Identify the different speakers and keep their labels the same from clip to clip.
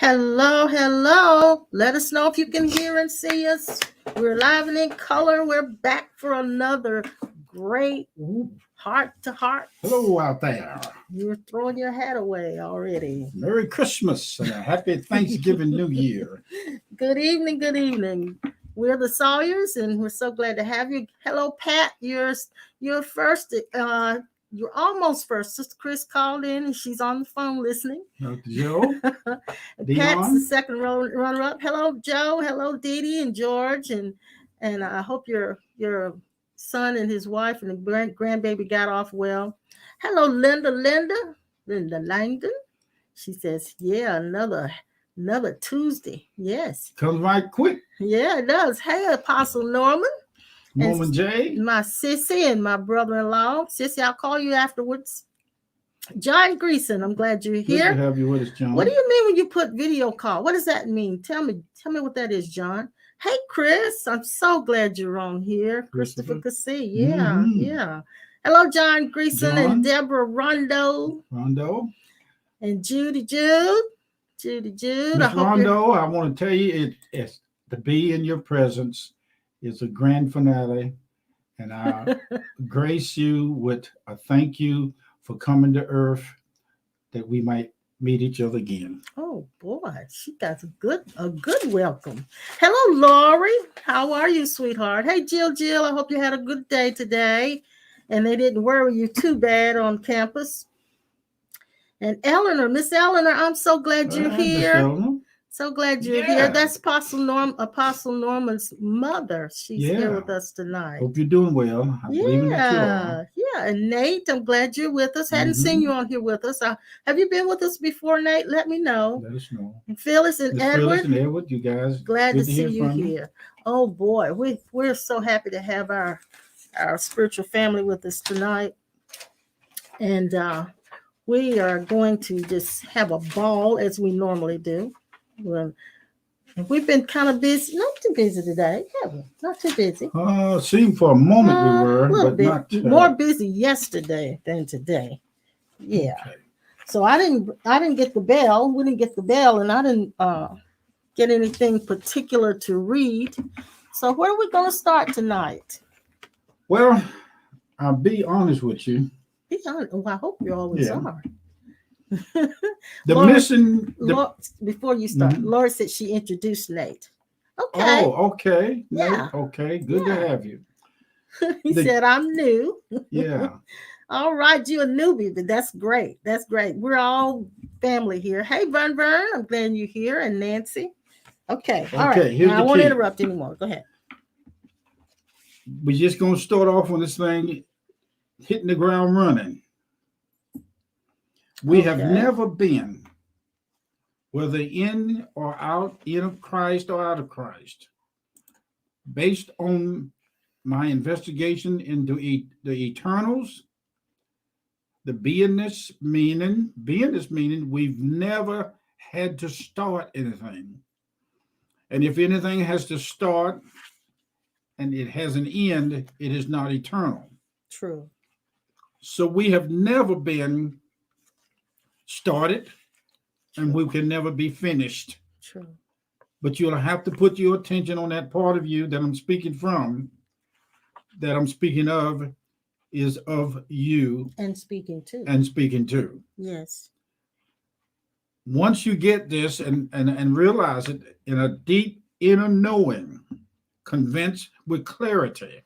Speaker 1: Hello, hello. Let us know if you can hear and see us. We're live and in color. We're back for another great heart to heart.
Speaker 2: Hello out there.
Speaker 1: You're throwing your hat away already.
Speaker 2: Merry Christmas and a happy Thanksgiving New Year.
Speaker 1: Good evening, good evening. We're the Sawyers, and we're so glad to have you. Hello, Pat. You're first. You're almost first. Sister Chris called in, and she's on the phone listening.
Speaker 2: Joe.
Speaker 1: Pat's the second runner-up. Hello, Joe. Hello, Dee Dee and George, and I hope your son and his wife and the grandbaby got off well. Hello, Linda Langdon. She says, "Yeah, another Tuesday. Yes,
Speaker 2: Comes right quick.
Speaker 1: Yeah, it does. Hey, Apostle Norman."
Speaker 2: Norman J.
Speaker 1: My sissy and my brother-in-law. Sissy, I'll call you afterwards. John Greason, I'm glad you're here.
Speaker 2: Good to have you with us, John.
Speaker 1: What do you mean when you put video call? What does that mean? Tell me what that is, John. Hey, Chris, I'm so glad you're on here. Christopher Cassie. Yeah, yeah. Hello, John Greason and Deborah Rondo. And Judy Jude.
Speaker 2: Miss Rondo, I want to tell you, it's to be in your presence. It's a grand finale, and I grace you with a thank you for coming to earth that we might meet each other again.
Speaker 1: Oh boy, she got a good welcome. Hello, Lori. How are you, sweetheart? Hey, Jill. I hope you had a good day today, and they didn't worry you too bad on campus. And Eleanor, Miss Eleanor, I'm so glad you're here. So glad you're here. That's Apostle Norman's mother. She's here with us tonight.
Speaker 2: Hope you're doing well.
Speaker 1: Yeah. And Nate, I'm glad you're with us. Hadn't seen you on here with us. Have you been with us before, Nate? Let me know.
Speaker 2: Let us know.
Speaker 1: And Phyllis and Edward.
Speaker 2: You guys.
Speaker 1: Glad to see you here. Oh boy, we're so happy to have our spiritual family with us tonight, and we are going to just have a ball as we normally do. Well, we've been kind of busy, not too busy today, have we? Not too busy.
Speaker 2: Seemed for a moment we were, but not
Speaker 1: more busy yesterday than today. Yeah. Okay. So I didn't get the bell. We didn't get the bell, and I didn't get anything particular to read. So where are we going to start tonight?
Speaker 2: Well, I'll be honest with you.
Speaker 1: Be honest. Well, I hope you always are. Before you start, Laura said she introduced Nate. Okay.
Speaker 2: Oh, okay. Yeah. Nate, okay. Good to have you.
Speaker 1: He said, I'm new.
Speaker 2: Yeah.
Speaker 1: All right. You're a newbie, but that's great. That's great. We're all family here. Hey, Vern, I'm glad you're here. And Nancy. Okay. All right. Now, I won't interrupt anymore. Go ahead.
Speaker 2: We're just going to start off on this thing hitting the ground running. We have never been, whether in or out, in of Christ or out of Christ, based on my investigation into the eternals, the beingness meaning we've never had to start anything. And if anything has to start and it has an end, it is not eternal.
Speaker 1: True.
Speaker 2: So we have never been started, and we can never be finished.
Speaker 1: True.
Speaker 2: But you'll have to put your attention on that part of you that I'm speaking from, that I'm speaking of, is of you.
Speaker 1: And speaking to. Yes.
Speaker 2: Once you get this and realize it in a deep inner knowing, convinced with clarity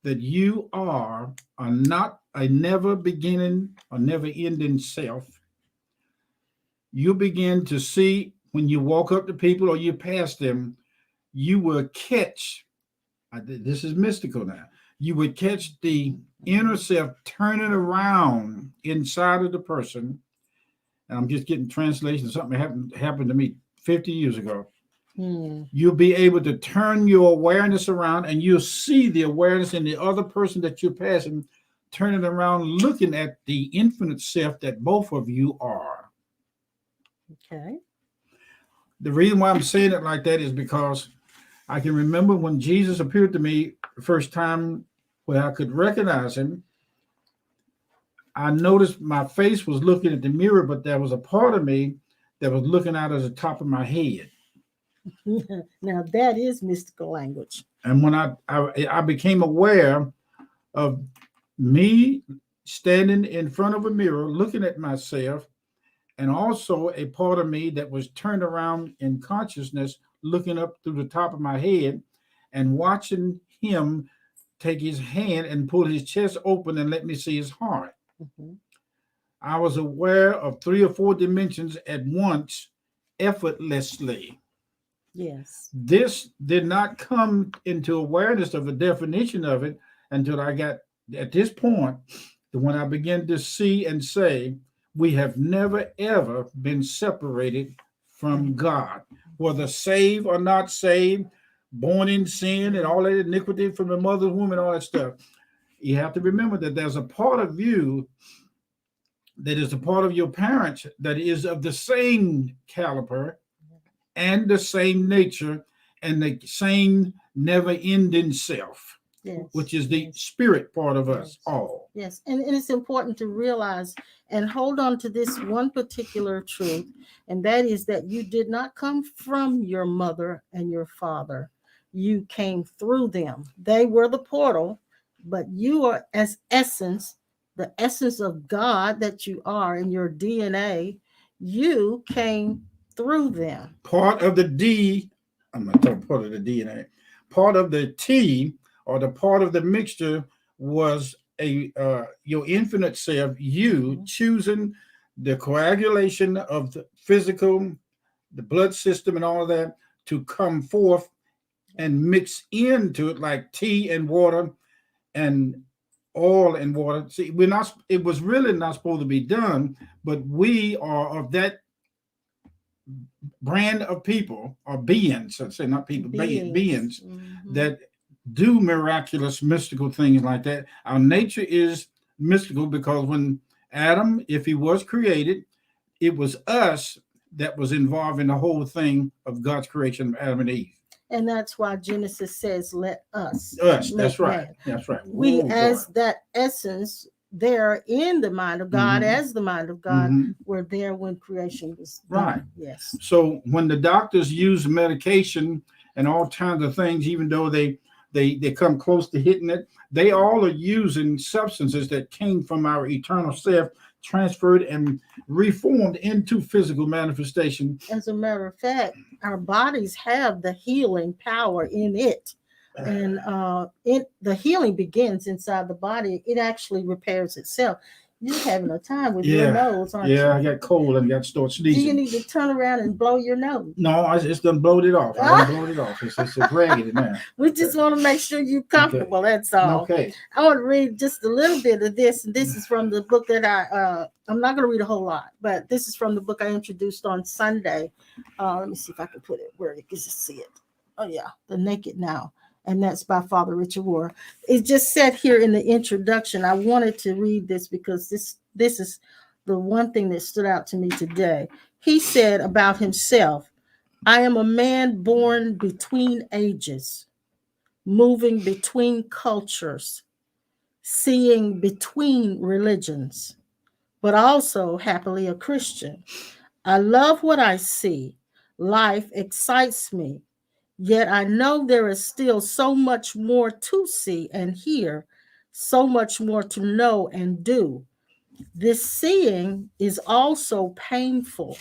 Speaker 2: that you are not a never beginning or never ending self, you begin to see when you walk up to people or you pass them, you will catch, this is mystical now, you would catch the inner self turning around inside of the person. And I'm just getting translation. Something happened to me 50 years ago. You'll be able to turn your awareness around, and you'll see the awareness in the other person that you're passing, turning around, looking at the infinite self that both of you are.
Speaker 1: Okay.
Speaker 2: The reason why I'm saying it like that is because I can remember when Jesus appeared to me the first time where I could recognize him. I noticed my face was looking at the mirror, but there was a part of me that was looking out of the top of my head.
Speaker 1: Now that is mystical language.
Speaker 2: And when I became aware of me standing in front of a mirror looking at myself, and also a part of me that was turned around in consciousness looking up through the top of my head and watching him take his hand and pull his chest open and let me see his heart.
Speaker 1: Mm-hmm.
Speaker 2: I was aware of 3 or 4 dimensions at once, effortlessly.
Speaker 1: Yes.
Speaker 2: This did not come into awareness of the definition of it until I got at this point, when I began to see and say, we have never ever been separated from God, whether saved or not saved, born in sin and all that iniquity from the mother's womb and all that stuff. You have to remember that there's a part of you that is a part of your parents that is of the same caliber and the same nature and the same never-ending self,
Speaker 1: Yes.
Speaker 2: which is the spirit part of us
Speaker 1: Yes.
Speaker 2: all.
Speaker 1: Yes, and it's important to realize and hold on to this one particular truth, and that is that you did not come from your mother and your father. You came through them. They were the portal, but you are as essence, the essence of God that you are in your DNA. You came through them.
Speaker 2: Part of the D, I'm not talking part of the DNA, part of the T or the part of the mixture was your infinite self, you choosing the coagulation of the physical, the blood system and all of that to come forth and mix into it like tea and water and oil and water. See, we're not, it was really not supposed to be done, but we are of that brand of people or beings, let's say not people, beings
Speaker 1: Mm-hmm.
Speaker 2: that do miraculous, mystical things like that. Our nature is mystical because when Adam, if he was created, it was us that was involved in the whole thing of God's creation of Adam and Eve.
Speaker 1: And that's why Genesis says, let us.
Speaker 2: That's right. Man. That's right.
Speaker 1: We, as that essence, there in the mind of God,
Speaker 2: mm-hmm.
Speaker 1: as the mind of God, mm-hmm. were there when creation was done.
Speaker 2: Right.
Speaker 1: Yes.
Speaker 2: So when the doctors use medication and all kinds of things, even though they come close to hitting it, they all are using substances that came from our eternal self, transferred and reformed into physical manifestation.
Speaker 1: As a matter of fact, our bodies have the healing power in it. And the healing begins inside the body. It actually repairs itself. You're having a time with your nose, aren't you?
Speaker 2: Yeah, I got cold and got started sneezing.
Speaker 1: Do you need to turn around and blow your nose?
Speaker 2: No, I just done blowed it off. I done blowed it off. It's raggedy now.
Speaker 1: We just want to make sure you're comfortable. Okay. That's all.
Speaker 2: Okay.
Speaker 1: I want to read just a little bit of this. And this is from the book that I'm not going to read a whole lot, but this is from the book I introduced on Sunday. Let me see if I can put it where you can just see it. Oh, yeah. The Naked Now. And that's by Father Richard Rohr. It just said here in the introduction, I wanted to read this because this is the one thing that stood out to me today. He said about himself, I am a man born between ages, moving between cultures, seeing between religions, but also happily a Christian. I love what I see. Life excites me. Yet I know there is still so much more to see and hear, so much more to know and do. This seeing is also painful.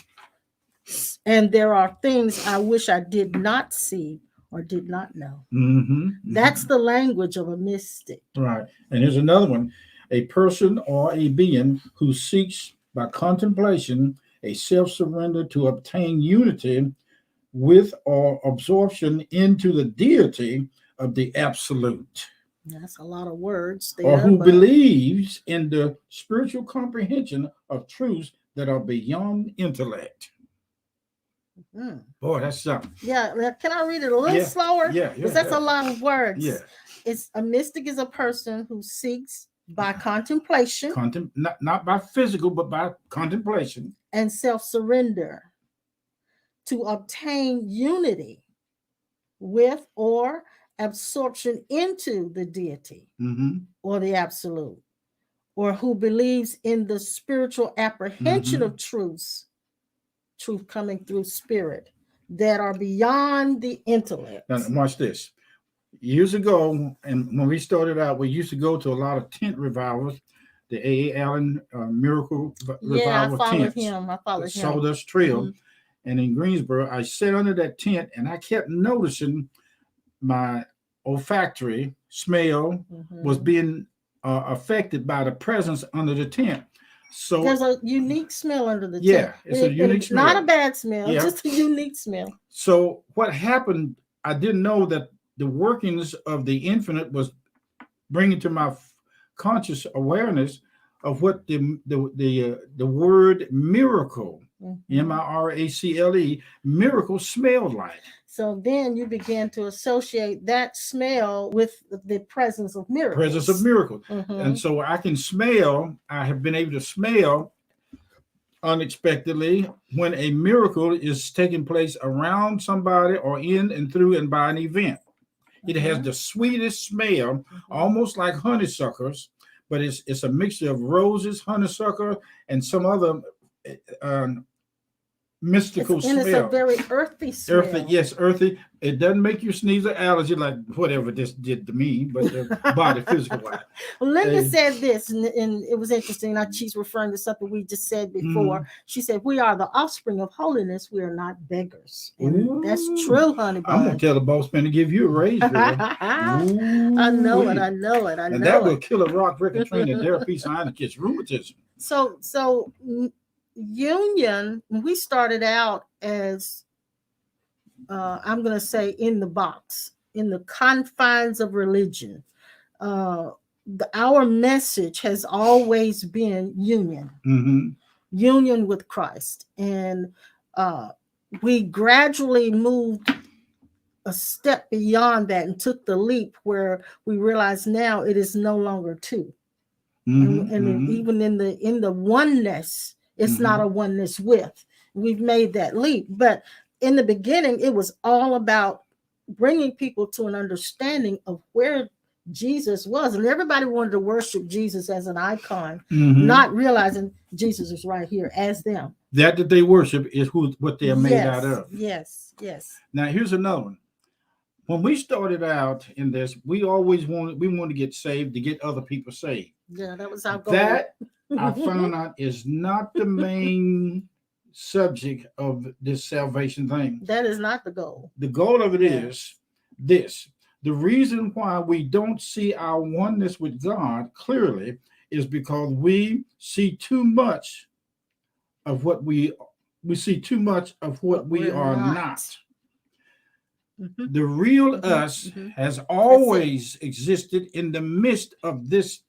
Speaker 1: And there are things I wish I did not see or did not know.
Speaker 2: Mm-hmm.
Speaker 1: That's the language of a mystic.
Speaker 2: Right. And here's another one. A person or a being who seeks by contemplation a self-surrender to obtain unity with or absorption into the deity of the absolute.
Speaker 1: That's a lot of words there.
Speaker 2: Or who believes in the spiritual comprehension of truths that are beyond intellect. Mm. Boy, that's something.
Speaker 1: Yeah, can I read it a little slower?
Speaker 2: Yeah,
Speaker 1: because that's a lot of words.
Speaker 2: Yeah.
Speaker 1: It's a mystic is a person who seeks by contemplation.
Speaker 2: Not by physical, but by contemplation.
Speaker 1: And self-surrender to obtain unity with or absorption into the deity or the absolute, or who believes in the spiritual apprehension of truths truth coming through spirit that are beyond the intellect.
Speaker 2: Now, watch this. Years ago, and when we started out, we used to go to a lot of tent revivals, the A.A. Allen Miracle Revival tents.
Speaker 1: I followed him.
Speaker 2: Sawdust Trail. And in Greensboro, I sat under that tent and I kept noticing my olfactory smell was being affected by the presence under the tent. So
Speaker 1: there's a unique smell under the tent.
Speaker 2: Yeah, it's a unique smell.
Speaker 1: Not a bad smell, just a unique smell.
Speaker 2: So what happened, I didn't know that the workings of the infinite was bringing to my conscious awareness of what the word miracle, M-I-R-A-C-L-E, miracle smelled like.
Speaker 1: So then you began to associate that smell with the presence of miracles.
Speaker 2: Presence of miracles. And so I have been able to smell unexpectedly when a miracle is taking place around somebody or in and through and by an event. It has the sweetest smell, almost like honeysuckers, but it's a mixture of roses, honeysuckle, and some other mystical smell.
Speaker 1: And it's a very earthy smell.
Speaker 2: Earthy. It doesn't make you sneeze or allergy like whatever this did to me, but the body physical wise.
Speaker 1: Well, Linda said this, and it was interesting. She's referring to something we just said before. She said, "We are the offspring of holiness. We are not beggars." And that's true, honey bun.
Speaker 2: I'm gonna tell the boss man to give you a raise, girl.
Speaker 1: I know it.
Speaker 2: And that will kill a rock, break a train, and there a piece behind it gets rheumatism.
Speaker 1: So Union, we started out as I'm going to say in the box, in the confines of religion. Our message has always been union, union with Christ. And we gradually moved a step beyond that and took the leap where we realize now it is no longer two. And even in the oneness, it's not a oneness with. We've made that leap. But in the beginning, it was all about bringing people to an understanding of where Jesus was. And everybody wanted to worship Jesus as an icon, not realizing Jesus is right here as them.
Speaker 2: That they worship is what they are made out of.
Speaker 1: Yes.
Speaker 2: Now, here's another one. When we started out in this, we wanted to get saved to get other people saved.
Speaker 1: Yeah, that was our goal.
Speaker 2: That I found out is not the main subject of this salvation thing.
Speaker 1: That is not the goal.
Speaker 2: The goal of it is this. The reason why we don't see our oneness with God clearly is because we see too much of what we see too much of what we are not. The real us has always existed in the midst of this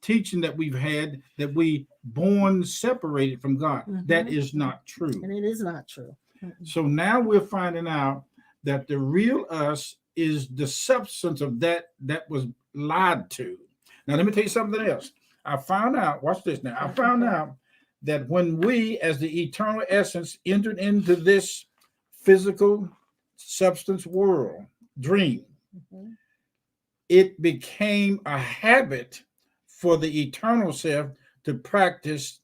Speaker 2: teaching that we've had, that we born separated from God. That is not true.
Speaker 1: And it is not true.
Speaker 2: So now we're finding out that the real us is the substance of that was lied to. Now let me tell you something else. I found out, watch this now. I found out that when we as the eternal essence entered into this physical substance world dream, it became a habit for the eternal self to practice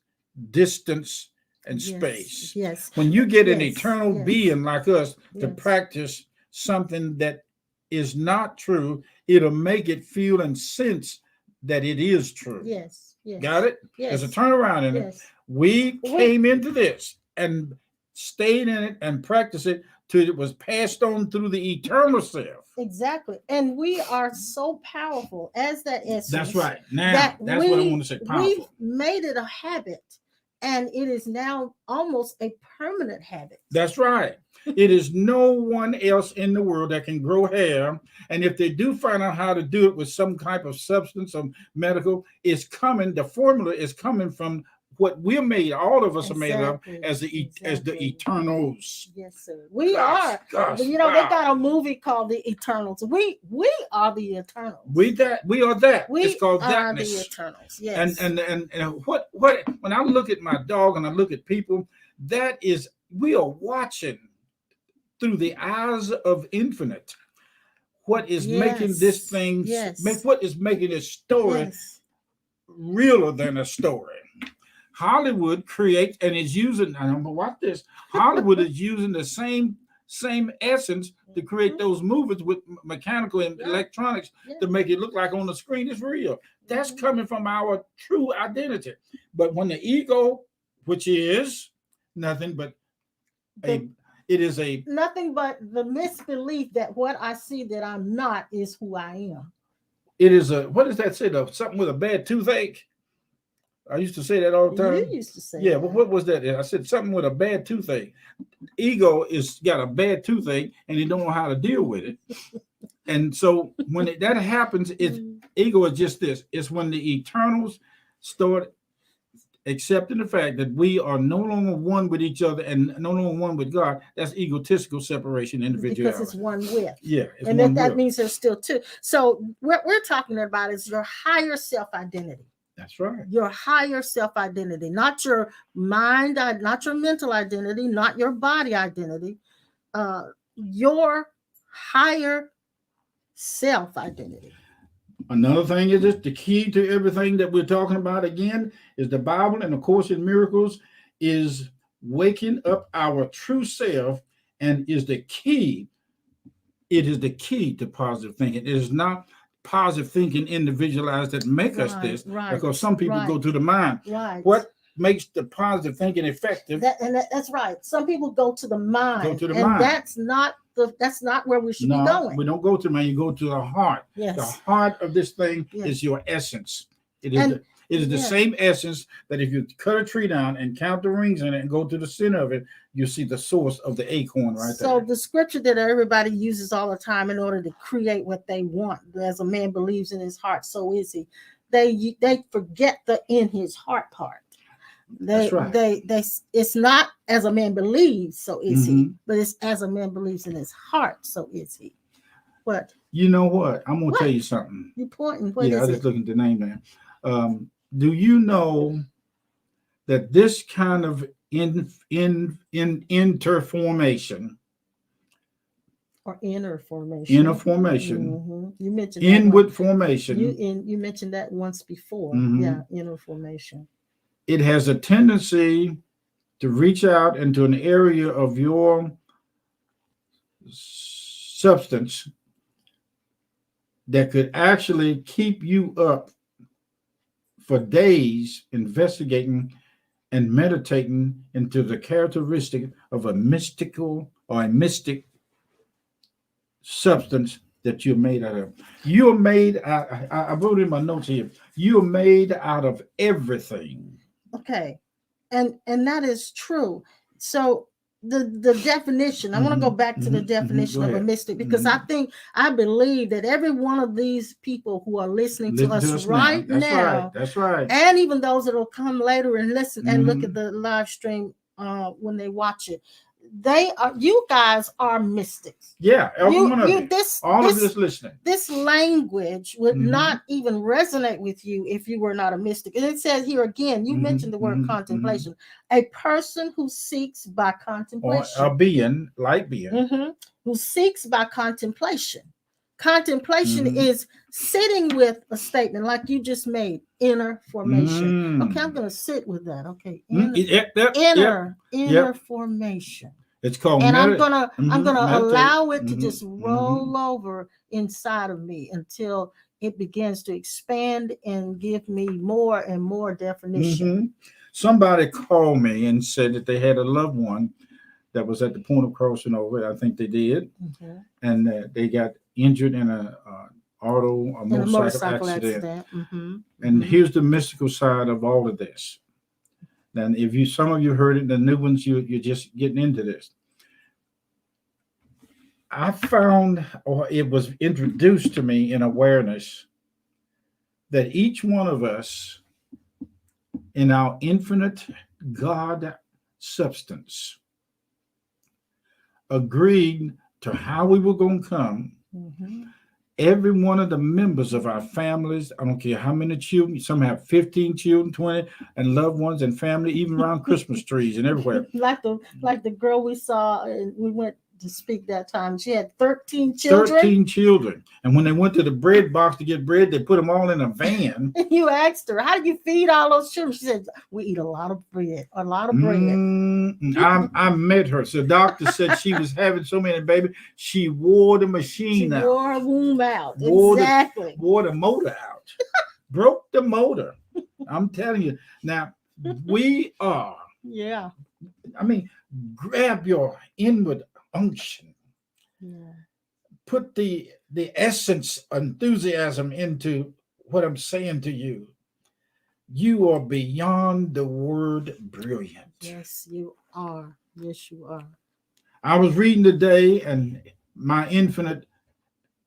Speaker 2: distance and space.
Speaker 1: Yes.
Speaker 2: When you get an eternal being like us to practice something that is not true, it'll make it feel and sense that it is true.
Speaker 1: Yes.
Speaker 2: Got it?
Speaker 1: Yes.
Speaker 2: There's a turnaround in it. We came into this and stayed in it and practiced it till it was passed on through the eternal self.
Speaker 1: Exactly. And we are so powerful as that essence.
Speaker 2: That's right. Now, that's what I want to say. Powerful.
Speaker 1: We've made it a habit, and it is now almost a permanent habit.
Speaker 2: That's right. It is no one else in the world that can grow hair. And if they do find out how to do it with some type of substance or medical, the formula is coming from what we're made, all of us are made of as the Eternals.
Speaker 1: Yes, sir. We are. They got a movie called The Eternals. We are the Eternals.
Speaker 2: We are that. It's called
Speaker 1: darkness.
Speaker 2: The
Speaker 1: Eternals. Yes.
Speaker 2: And what when I look at my dog and I look at people, that is, we are watching through the eyes of infinite. What is making this thing? What is making this story realer than a story? Hollywood creates and is using, I don't know what this, Hollywood is using the same essence to create those movies with mechanical and electronics to make it look like on the screen it's real. That's coming from our true identity. But when the ego, which is nothing but
Speaker 1: nothing but the misbelief that what I see that I'm not is who I am.
Speaker 2: It is what does that say? Something with a bad toothache. I used to say that all the time.
Speaker 1: You used to say
Speaker 2: yeah,
Speaker 1: that.
Speaker 2: but what was that? I said something with a bad toothache. Ego is got a bad toothache and he don't know how to deal with it. And so when that happens, ego is just this. It's when the eternals start accepting the fact that we are no longer one with each other and no longer one with God. That's egotistical separation, individuality.
Speaker 1: Because it's one with.
Speaker 2: Yeah.
Speaker 1: And that means there's still two. So what we're talking about is your higher self-identity.
Speaker 2: That's right.
Speaker 1: Your higher self-identity, not your mind, not your mental identity, not your body identity, your higher self-identity.
Speaker 2: Another thing is this, the key to everything that we're talking about again is the Bible and the Course in Miracles is waking up our true self and is the key. It is the key to positive thinking. It is not positive thinking individualized that make us this, because some people go to the mind.
Speaker 1: Right.
Speaker 2: What makes the positive thinking effective?
Speaker 1: That's right. Some people go to the mind.
Speaker 2: Go to the mind.
Speaker 1: That's not where we should be going.
Speaker 2: We don't go to the mind. You go to the heart.
Speaker 1: Yes.
Speaker 2: The heart of this thing is your essence. It is the same essence that if you cut a tree down and count the rings in it and go to the center of it, you see the source of the acorn right there.
Speaker 1: So the scripture that everybody uses all the time in order to create what they want, as a man believes in his heart, so is he. They forget the in his heart part.
Speaker 2: That's right.
Speaker 1: It's not as a man believes, so is he, but it's as a man believes in his heart, so is he. What?
Speaker 2: You know what? I'm gonna tell you something.
Speaker 1: You pointing?
Speaker 2: I was just looking at the name there. Do you know that this kind of interformation
Speaker 1: or inner formation? You mentioned
Speaker 2: inward formation.
Speaker 1: You mentioned that once before. Yeah, inner formation.
Speaker 2: It has a tendency to reach out into an area of your substance that could actually keep you up for days investigating and meditating into the characteristic of a mystical or a mystic substance that you're made out of. You're made, I wrote in my notes here, you're made out of everything.
Speaker 1: Okay. And that is true. So the definition, I want to go back to the definition of a mystic, because I believe that every one of these people who are listening to us right now,
Speaker 2: that's right,
Speaker 1: and even those that will come later and listen and look at the live stream when they watch it, you guys are mystics.
Speaker 2: Yeah, every one of you. All of this listening.
Speaker 1: This language would not even resonate with you if you were not a mystic. And it says here again, you mentioned the word contemplation. A person who seeks by contemplation.
Speaker 2: Or a being, like being.
Speaker 1: Who seeks by contemplation. Contemplation is sitting with a statement like you just made, inner formation. Okay, I'm going to sit with that. Okay, inner formation.
Speaker 2: It's called,
Speaker 1: and I'm gonna allow it to just roll over inside of me until it begins to expand and give me more and more definition.
Speaker 2: Somebody called me and said that they had a loved one that was at the point of crossing over. I think they did, and they got injured in a motorcycle accident. And here's the mystical side of all of this. And if some of you heard it, the new ones, you're just getting into this. I found, or it was introduced to me in awareness, that each one of us in our infinite God substance agreed to how we were going to come. Every one of the members of our families, I don't care how many children, some have 15 children, 20, and loved ones and family, even around Christmas trees and everywhere.
Speaker 1: Like the girl we saw, and we went to speak that time. She had 13 children.
Speaker 2: 13 children. And when they went to the bread box to get bread, they put them all in a van.
Speaker 1: And you asked her, how do you feed all those children? She said, we eat a lot of bread, a lot of bread.
Speaker 2: I met her. So the doctor said she was having so many babies. She wore the machine out.
Speaker 1: Wore her womb out.
Speaker 2: Exactly. Wore the motor out. Broke the motor. I'm telling you. Now, we are.
Speaker 1: Yeah.
Speaker 2: I mean, grab your inward unction.
Speaker 1: Yeah.
Speaker 2: Put the essence, enthusiasm into what I'm saying to you. You are beyond the word brilliant.
Speaker 1: Yes, you are. Yes, you are.
Speaker 2: I was reading today, and my infinite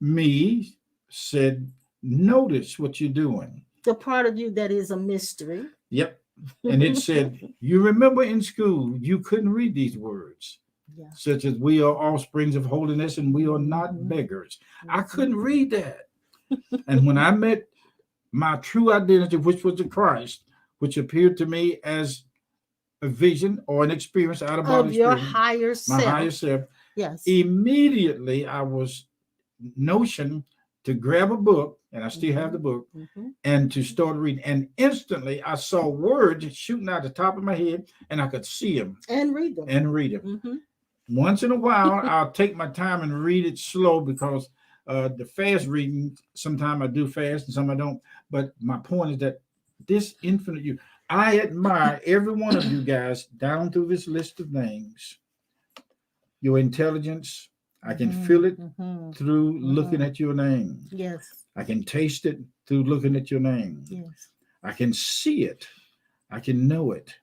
Speaker 2: me said, notice what you're doing.
Speaker 1: The part of you that is a mystery.
Speaker 2: Yep. And it said, you remember in school, you couldn't read these words. Yeah. Such as we are offsprings of holiness and we are not beggars. I couldn't read that. And when I met my true identity, which was the Christ, which appeared to me as a vision or an experience out of body
Speaker 1: your higher self.
Speaker 2: My higher self.
Speaker 1: Yes.
Speaker 2: Immediately I was notion to grab a book, and I still have the book, and to start reading. And instantly I saw words shooting out the top of my head, and I could see them.
Speaker 1: And read them.
Speaker 2: Once in a while, I'll take my time and read it slow because the fast reading, sometimes I do fast and some I don't. But my point is that this infinite you, I admire every one of you guys down through this list of names. Your intelligence, I can feel it through looking at your name.
Speaker 1: Yes.
Speaker 2: I can taste it through looking at your name.
Speaker 1: Yes.
Speaker 2: I can see it. I can know it.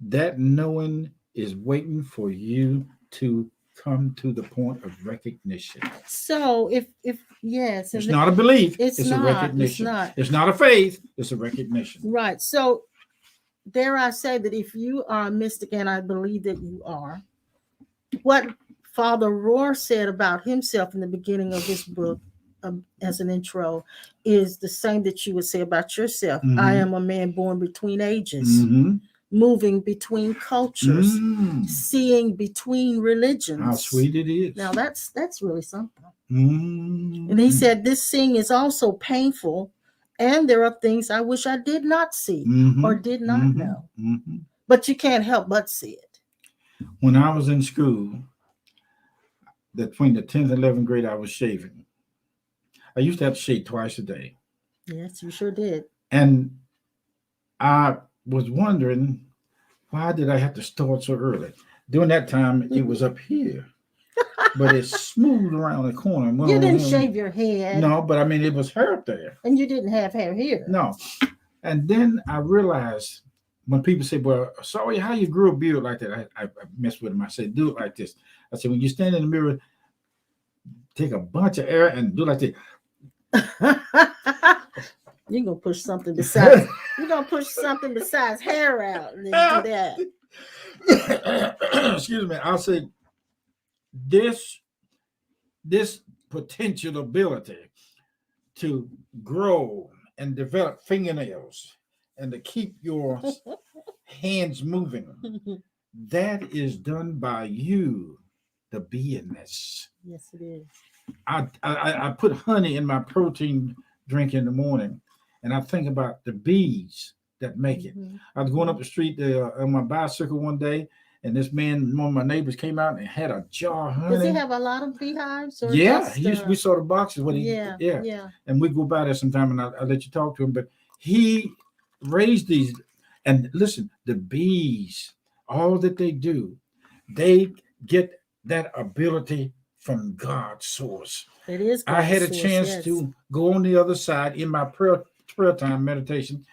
Speaker 2: That knowing is waiting for you to come to the point of recognition.
Speaker 1: So if yes,
Speaker 2: it's not a belief,
Speaker 1: it's
Speaker 2: a recognition.
Speaker 1: It's
Speaker 2: not a faith, it's a recognition.
Speaker 1: Right. So dare I say that if you are a mystic, and I believe that you are, what Father Rohr said about himself in the beginning of this book, as an intro, is the same that you would say about yourself. I am a man born between ages, moving between cultures, seeing between religions.
Speaker 2: How sweet it is.
Speaker 1: Now that's really something. And he said, this seeing is also painful, and there are things I wish I did not see or did not know. But you can't help but see it.
Speaker 2: When I was in school, between the 10th and 11th grade, I was shaving. I used to have to shave twice a day.
Speaker 1: Yes, you sure did.
Speaker 2: And I was wondering, why did I have to start so early? During that time, it was up here, but it's smooth around the corner. Well,
Speaker 1: you didn't shave your head.
Speaker 2: No, but I mean, it was hair up there.
Speaker 1: And you didn't have hair here.
Speaker 2: No. And then I realized when people say, well, sorry, how you grew a beard like that? I mess with them. I said, do it like this. I said, when you stand in the mirror, take a bunch of air and do it like this.
Speaker 1: You're gonna push something besides hair out and then do
Speaker 2: that. Excuse me. I'll say this potential ability to grow and develop fingernails and to keep your hands moving, that is done by you, the beingness.
Speaker 1: Yes, it is.
Speaker 2: I put honey in my protein drink in the morning, and I think about the bees that make it. I was going up the street on my bicycle one day, and this man, one of my neighbors, came out and had a jar of honey.
Speaker 1: Does he have a lot of beehives? Or
Speaker 2: yeah, we saw the boxes.
Speaker 1: Yeah.
Speaker 2: And we go by there sometime, and I'll let you talk to him. But he raised these, and listen, the bees, all that they do, they get that ability from God's source.
Speaker 1: It is God's
Speaker 2: I had a
Speaker 1: source,
Speaker 2: chance to go on the other side in my prayer time meditation,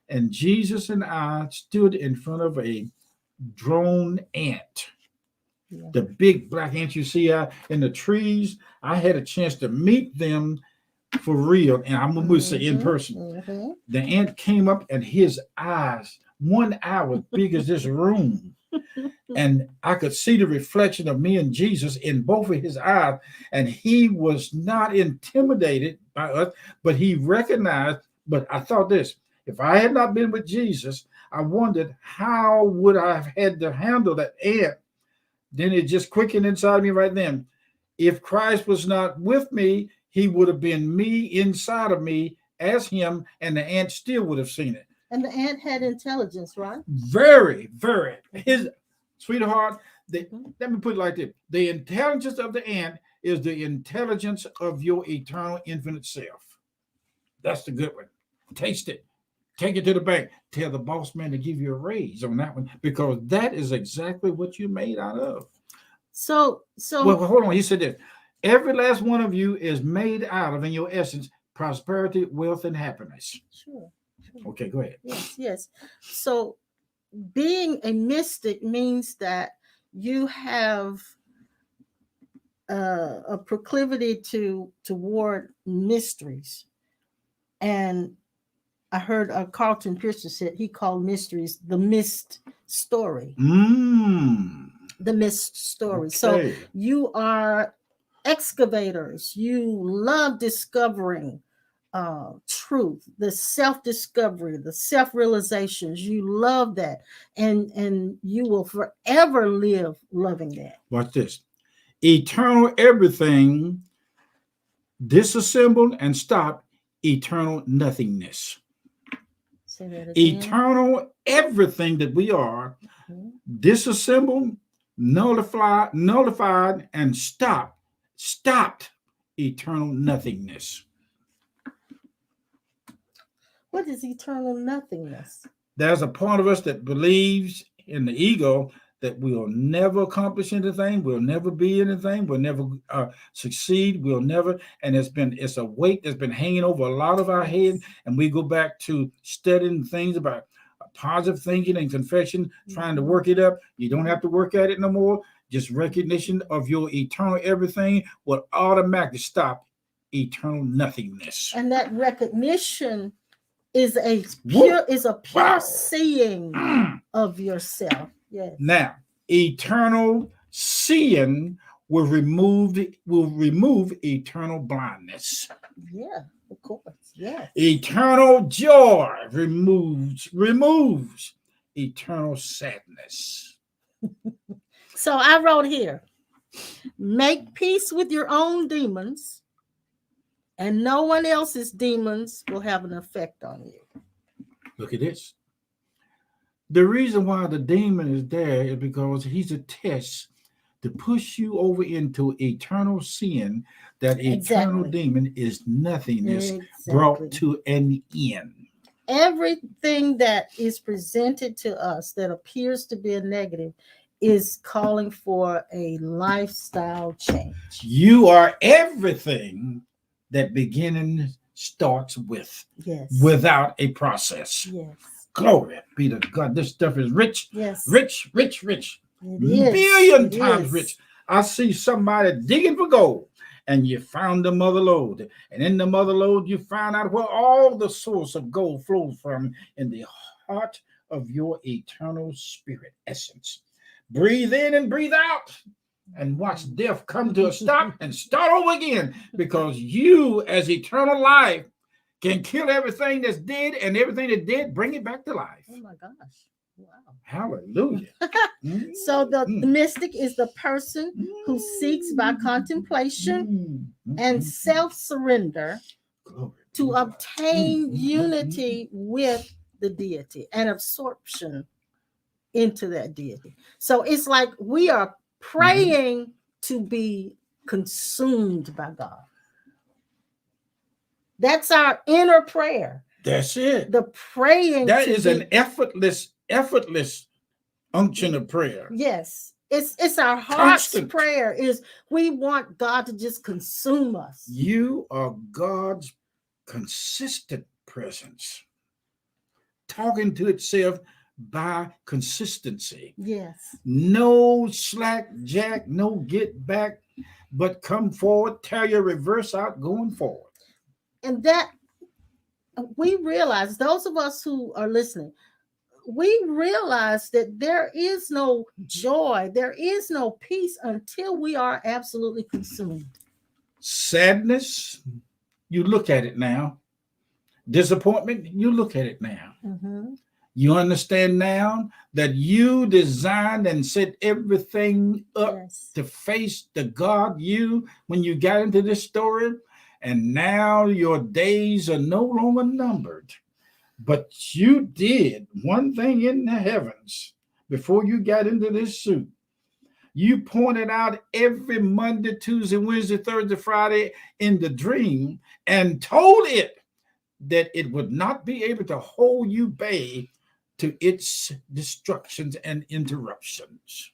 Speaker 2: and Jesus and I stood in front of a drone ant. Yeah. The big black ants you see out in the trees. I had a chance to meet them for real, and I'm going to say in person. The ant came up, and his eyes, one eye was big as this room. And I could see the reflection of me and Jesus in both of his eyes. And he was not intimidated by us, but he recognized. But I thought this, if I had not been with Jesus, I wondered how would I have had to handle that ant Then it just quickened inside me right then. If Christ was not with me, he would have been me inside of me as him, and the ant still would have seen it.
Speaker 1: And the ant had intelligence, right?
Speaker 2: Very, very. His sweetheart,
Speaker 1: Mhm.
Speaker 2: let me put it like this. The intelligence of the ant is the intelligence of your eternal infinite self. That's the good one. Taste it. Take it to the bank. Tell the boss man to give you a raise on that one, because that is exactly what you're made out of.
Speaker 1: So
Speaker 2: Well, hold on. He said this. Every last one of you is made out of, in your essence, prosperity, wealth, and happiness.
Speaker 1: sure.
Speaker 2: Okay, go ahead.
Speaker 1: Yes. So being a mystic means that you have a proclivity toward mysteries. And I heard Carlton Pearson said he called mysteries the mist story. The mist story.
Speaker 2: Okay.
Speaker 1: So you are excavators. You love discovering truth, the self-discovery, the self-realizations. You love that, and you will forever live loving that.
Speaker 2: Watch this. Eternal everything disassembled and stopped eternal nothingness.
Speaker 1: Say that again.
Speaker 2: Eternal everything that we are disassembled, nullified, and stopped eternal nothingness.
Speaker 1: What is eternal nothingness?
Speaker 2: There's a part of us that believes in the ego that we'll never accomplish anything, we'll never be anything, we'll never succeed, we'll never, and it's a weight that's been hanging over a lot of our head, and we go back to studying things about positive thinking and confession, trying to work it up. You don't have to work at it no more. Just recognition of your eternal everything will automatically stop eternal nothingness.
Speaker 1: And that recognition is a pure seeing of yourself. Yes.
Speaker 2: Now, eternal seeing will remove eternal blindness.
Speaker 1: Yeah, of course. Yeah.
Speaker 2: Eternal joy removes eternal sadness.
Speaker 1: So I wrote here, make peace with your own demons, and no one else's demons will have an effect on you.
Speaker 2: Look at this. The reason why the demon is there is because he's a test to push you over into eternal sin. That eternal demon is nothingness brought to an end.
Speaker 1: Everything that is presented to us that appears to be a negative is calling for a lifestyle change.
Speaker 2: You are everything that beginning starts with.
Speaker 1: Yes.
Speaker 2: Without a process.
Speaker 1: Yes.
Speaker 2: Glory be to God. This stuff is rich.
Speaker 1: Yes.
Speaker 2: Rich. Billion times rich. I see somebody digging for gold, and you found the mother lode. And in the mother lode, you find out where all the source of gold flows from, in the heart of your eternal spirit essence. Breathe in and breathe out, and watch death come to a stop and start over again, because you, as eternal life, can kill everything that's dead, and everything that's dead, bring it back to life.
Speaker 1: Oh my gosh. Wow.
Speaker 2: Hallelujah.
Speaker 1: So the mystic is the person who seeks by contemplation and self-surrender to obtain unity with the deity and absorption into that deity. So it's like we are praying to be consumed by God. That's our inner prayer.
Speaker 2: That's it.
Speaker 1: The praying.
Speaker 2: That is an effortless unction of prayer.
Speaker 1: Yes. It's our heart's prayer is we want God to just consume us.
Speaker 2: You are God's consistent presence, talking to itself by consistency.
Speaker 1: Yes.
Speaker 2: No slack jack, no get back, but come forward, tear your reverse out, going forward.
Speaker 1: And that we realize, those of us who are listening, we realize that there is no joy, there is no peace until we are absolutely consumed.
Speaker 2: Sadness, you look at it now. Disappointment, you look at it now. You understand now that you designed and set everything up
Speaker 1: Yes.
Speaker 2: to face the God you when you got into this story, and now your days are no longer numbered. But you did one thing in the heavens before you got into this suit. You pointed out every Monday, Tuesday, Wednesday, Thursday, Friday in the dream and told it that it would not be able to hold you bay to its destructions and interruptions.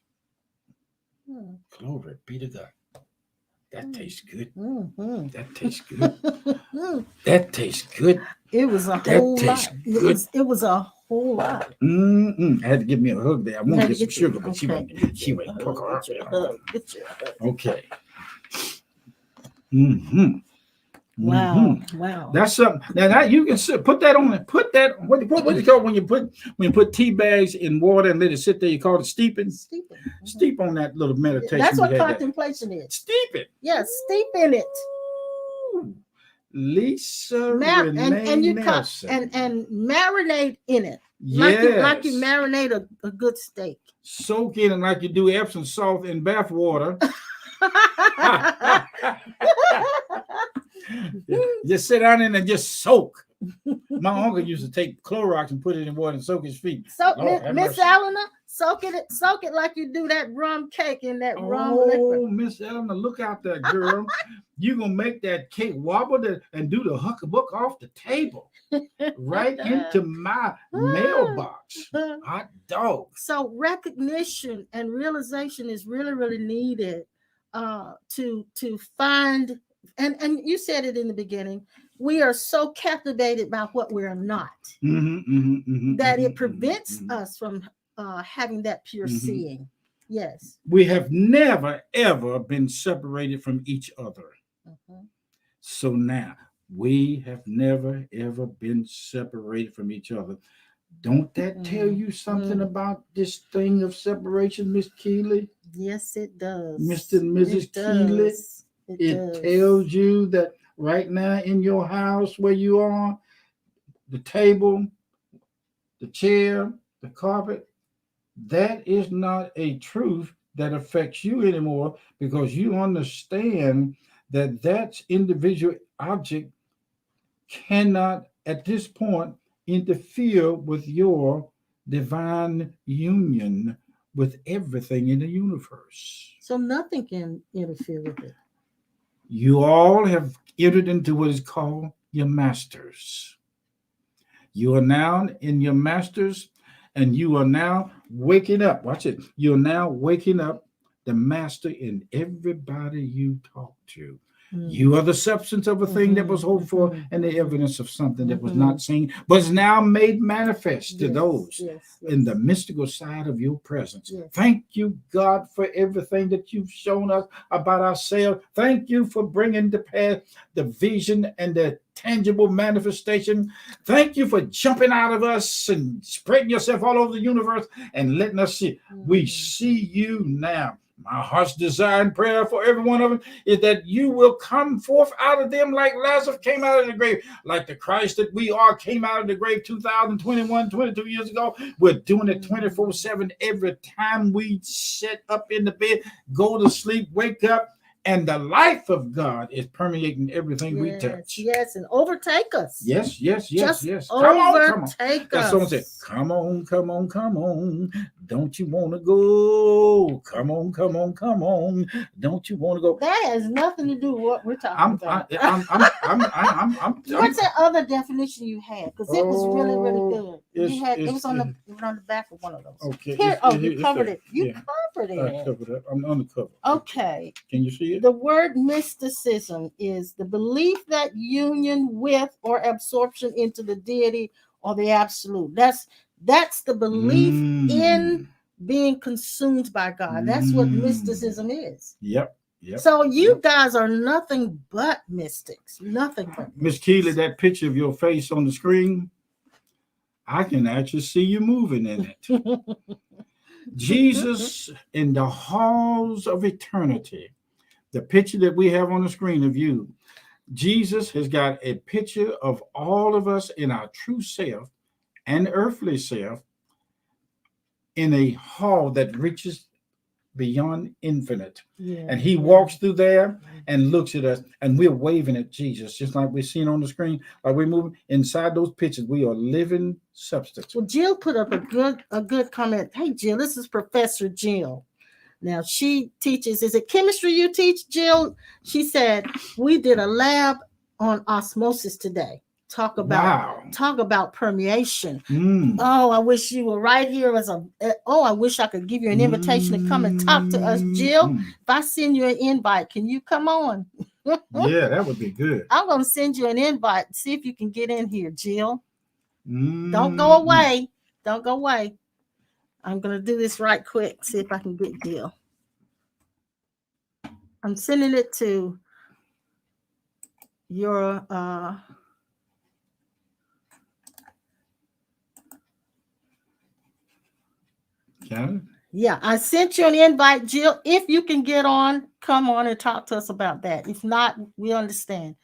Speaker 1: Hmm.
Speaker 2: Glory be to God. That tastes good.
Speaker 1: Mm-hmm.
Speaker 2: That tastes good. That tastes good.
Speaker 1: It was a
Speaker 2: That
Speaker 1: whole
Speaker 2: tastes
Speaker 1: lot.
Speaker 2: good.
Speaker 1: It was a whole lot.
Speaker 2: I had to give me a hug there. I
Speaker 1: You
Speaker 2: want
Speaker 1: had
Speaker 2: to
Speaker 1: to
Speaker 2: get some
Speaker 1: get your
Speaker 2: sugar, but
Speaker 1: okay.
Speaker 2: she went pucker up.
Speaker 1: Get your hug. Get your hug.
Speaker 2: Okay. Mm-hmm.
Speaker 1: Wow.
Speaker 2: Mm-hmm.
Speaker 1: Wow.
Speaker 2: That's something. Now that you can put that on it. Put that. What do you call it when you put tea bags in water and let it sit there? You call it steeping.
Speaker 1: Steeping. Mm-hmm.
Speaker 2: Steep on that little meditation.
Speaker 1: That's what
Speaker 2: we had
Speaker 1: contemplation is.
Speaker 2: Steep it.
Speaker 1: Yes, steep in it.
Speaker 2: Ooh. Lisa Renee
Speaker 1: and you
Speaker 2: Nelson.
Speaker 1: and marinate in it.
Speaker 2: Yes.
Speaker 1: Like you marinate a good steak.
Speaker 2: Soak in it like you do Epsom salt in bath water. Just sit down in and just soak. My uncle used to take Clorox and put it in water and soak his feet.
Speaker 1: So Miss Eleanor, soak it like you do that rum cake in that rum liquor.
Speaker 2: Oh, Miss Eleanor, look out there, girl. You're gonna make that cake wobble and do the huckabuck off the table. Right into my mailbox. Hot dog.
Speaker 1: So recognition and realization is really, really needed to find, and you said it in the beginning, we are so captivated by what we are not that it prevents us from having that pure seeing. Yes.
Speaker 2: We have never, ever been separated from each other. So now, we have never, ever been separated from each other. Don't that tell you something about this thing of separation, Miss Keeley?
Speaker 1: Yes, it does.
Speaker 2: Mr. and Mrs. Keeley? It tells you that right now in your house where you are, the table, the chair, the carpet, that is not a truth that affects you anymore because you understand that that individual object cannot at this point interfere with your divine union with everything in the universe.
Speaker 1: So nothing can interfere with it.
Speaker 2: You all have entered into what is called your masters. You are now in your masters, and you are now waking up. Watch it. You're now waking up the master in everybody you talk to. You are the substance of a thing that was hoped for and the evidence of something that was not seen, but is now made manifest to those in the mystical side of your presence. Thank you, God, for everything that you've shown us about ourselves. Thank you for bringing to pass the vision and the tangible manifestation. Thank you for jumping out of us and spreading yourself all over the universe and letting us see. We see you now. My heart's desire and prayer for every one of them is that you will come forth out of them like Lazarus came out of the grave, like the Christ that we are came out of the grave 22 years ago. We're doing it 24/7 every time we sit up in the bed, go to sleep, wake up, and the life of God is permeating everything we touch.
Speaker 1: Yes, and overtake us.
Speaker 2: Yes.
Speaker 1: Come on.
Speaker 2: That's what I'm saying. Come on. Don't you want to go? Come on. Don't you want to go?
Speaker 1: That has nothing to do with what we're talking about. What's that other definition you had? Because it was really, really good. It was on the back of one of those.
Speaker 2: Okay.
Speaker 1: Here, you covered it. You covered it.
Speaker 2: I covered it. I'm on the cover.
Speaker 1: Okay.
Speaker 2: Can you see it?
Speaker 1: The word mysticism is the belief that union with or absorption into the deity or the absolute. That's the belief in being consumed by God. That's what mysticism is.
Speaker 2: Yep.
Speaker 1: So you guys are nothing but mystics. Nothing but
Speaker 2: Miss Keeley, that picture of your face on the screen, I can actually see you moving in it. Jesus in the halls of eternity. The picture that we have on the screen of you, Jesus has got a picture of all of us in our true self and earthly self in a hall that reaches beyond infinite.
Speaker 1: Yeah.
Speaker 2: And he
Speaker 1: yeah.
Speaker 2: walks through there and looks at us, and we're waving at Jesus, just like we're seeing on the screen. Like we're moving inside those pictures. We are living substance.
Speaker 1: Well, Jill put up a good comment. Hey, Jill, this is Professor Jill. Now she teaches. Is it chemistry you teach, Jill? She said we did a lab on osmosis today. Talk about permeation. Oh, I wish you were right here as a. Oh, I wish I could give you an invitation to come and talk to us, Jill. If I send you an invite, can you come on?
Speaker 2: Yeah, that would be good.
Speaker 1: I'm gonna send you an invite. See if you can get in here, Jill. Don't go away. Don't go away. I'm gonna do this right quick. See if I can get Jill. I'm sending it to your yeah, I sent you an invite, Jill. If you can get on, come on and talk to us about that. If not, we understand.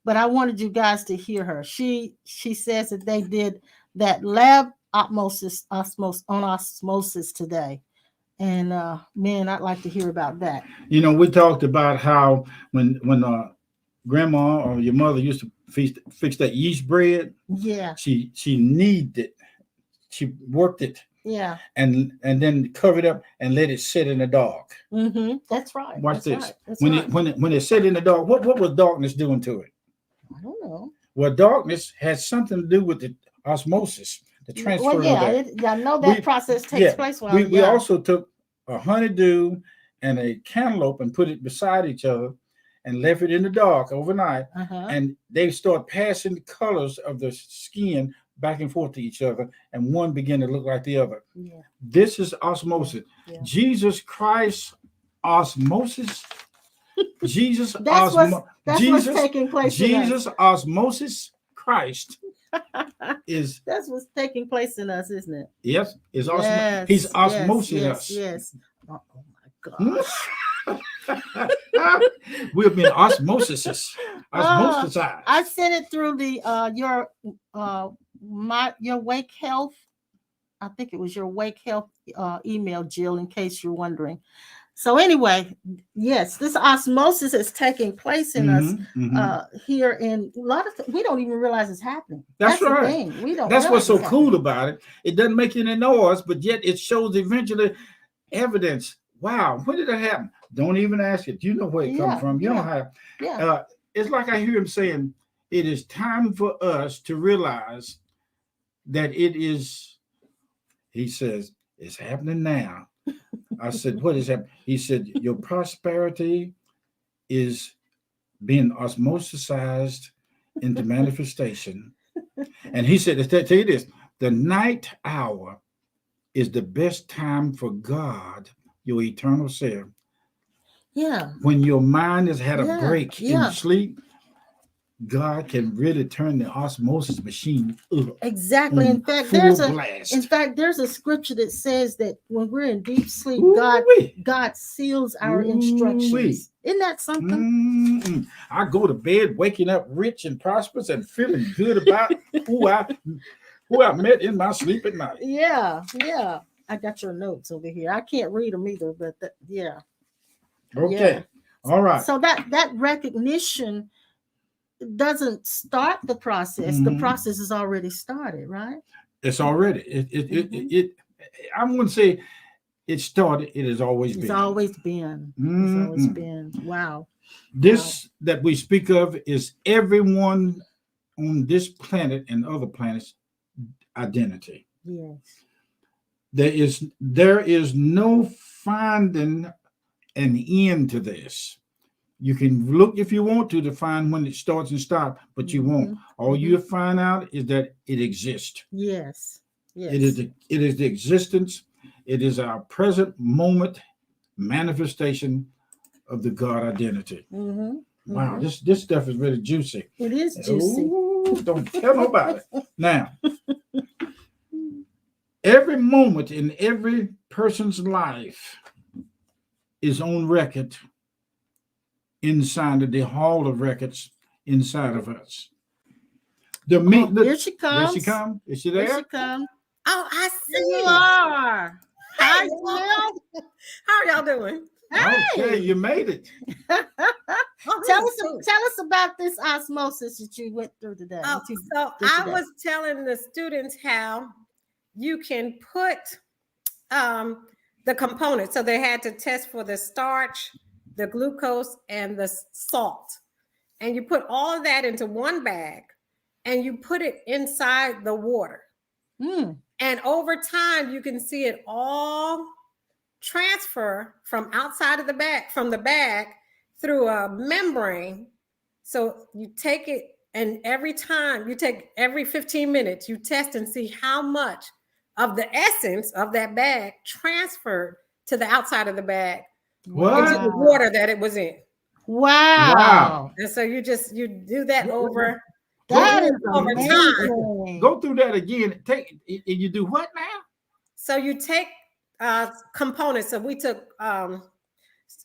Speaker 1: But I wanted you guys to hear her. She says that they did that lab osmosis today. And man, I'd like to hear about that.
Speaker 2: You know, we talked about how when grandma or your mother used to fix that yeast bread.
Speaker 1: Yeah.
Speaker 2: She kneaded it. She worked it.
Speaker 1: Yeah.
Speaker 2: And then cover it up and let it sit in the dark.
Speaker 1: That's right.
Speaker 2: Watch this.
Speaker 1: Right.
Speaker 2: When it sit in the dark, what was darkness doing to it?
Speaker 1: I don't know.
Speaker 2: Well, darkness has something to do with the osmosis, the transfer.
Speaker 1: Well, yeah, I know that process takes place.
Speaker 2: We also took a honeydew and a cantaloupe and put it beside each other and left it in the dark overnight. And they start passing the colors of the skin back and forth to each other, and one began to look like the other.
Speaker 1: Yeah.
Speaker 2: This is osmosis. Yeah. Jesus Christ osmosis. Jesus
Speaker 1: what's taking place.
Speaker 2: Jesus osmosis Christ is
Speaker 1: that's what's taking place in us, isn't it?
Speaker 2: Yes, is yes, he's osmosing us.
Speaker 1: Yes. Oh my
Speaker 2: gosh. We've been osmosisized.
Speaker 1: I sent it through the your Wake Health. I think it was your Wake Health email, Jill, in case you're wondering. So anyway, yes, this osmosis is taking place in us here, and a lot of we don't even realize it's happening.
Speaker 2: That's right.
Speaker 1: The thing. We don't.
Speaker 2: That's what's so cool about it. It doesn't make any noise, but yet it shows eventually evidence. Wow, when did that happen? Don't even ask it. You know where it comes from. You don't have. Yeah. It's like I hear him saying, "It is time for us to realize that it is." He says, "It's happening now." I said, "What is happening?" He said, "Your prosperity is being osmosisized into manifestation." And he said, "To tell you this, the night hour is the best time for God, your eternal self."
Speaker 1: Yeah.
Speaker 2: When your mind has had a break in sleep, God can really turn the osmosis machine up.
Speaker 1: Exactly. In fact, there's a scripture that says that when we're in deep sleep, God seals our instructions. Isn't that something?
Speaker 2: I go to bed waking up rich and prosperous and feeling good about who I met in my sleep at night.
Speaker 1: Yeah. I got your notes over here. I can't read them either, but
Speaker 2: Okay. Yeah. All right.
Speaker 1: So that recognition doesn't start the process. The process is already started, right?
Speaker 2: It's already. It I wouldn't say it started. It has always been.
Speaker 1: It's always been. It's always been. Wow.
Speaker 2: This that we speak of is everyone on this planet and other planets' identity.
Speaker 1: Yes.
Speaker 2: There is no finding an end to this. You can look if you want to find when it starts and stops, but you won't. All you'll find out is that it exists.
Speaker 1: Yes.
Speaker 2: It is the existence. It is our present moment manifestation of the God identity. Wow, this stuff is really juicy.
Speaker 1: It is juicy.
Speaker 2: Ooh, don't tell nobody. Now, every moment in every person's life is on record inside of the hall of records inside of us. The meat.
Speaker 1: Oh, here
Speaker 2: Look,
Speaker 1: she
Speaker 2: there she
Speaker 1: comes.
Speaker 2: come. Is she
Speaker 1: Here
Speaker 2: there?
Speaker 1: she comes.
Speaker 3: Oh, I
Speaker 1: There you
Speaker 3: see.
Speaker 1: are. Hi,
Speaker 3: Hey,
Speaker 1: Jill.
Speaker 3: how are y'all doing?
Speaker 2: Okay,
Speaker 1: Hey.
Speaker 2: you made it.
Speaker 3: Oh,
Speaker 1: tell
Speaker 3: this
Speaker 1: us
Speaker 3: is cool.
Speaker 1: tell us about this osmosis that you went through today.
Speaker 3: Oh,
Speaker 1: that you
Speaker 3: so
Speaker 1: did
Speaker 3: I
Speaker 1: today.
Speaker 3: was telling the students how you can put the components. So they had to test for the starch, the glucose, and the salt. And you put all of that into one bag and you put it inside the water.
Speaker 1: Mm.
Speaker 3: And over time, you can see it all transfer from outside of the bag, from the bag through a membrane. So you take it, and every time you take every 15 minutes, you test and see how much of the essence of that bag transferred to the outside of the bag
Speaker 2: What?
Speaker 3: into the water that it was in.
Speaker 1: Wow.
Speaker 3: And so you do that over
Speaker 1: That is
Speaker 3: over time.
Speaker 1: amazing.
Speaker 2: Go through that again. You do what now?
Speaker 3: So you take components. So we took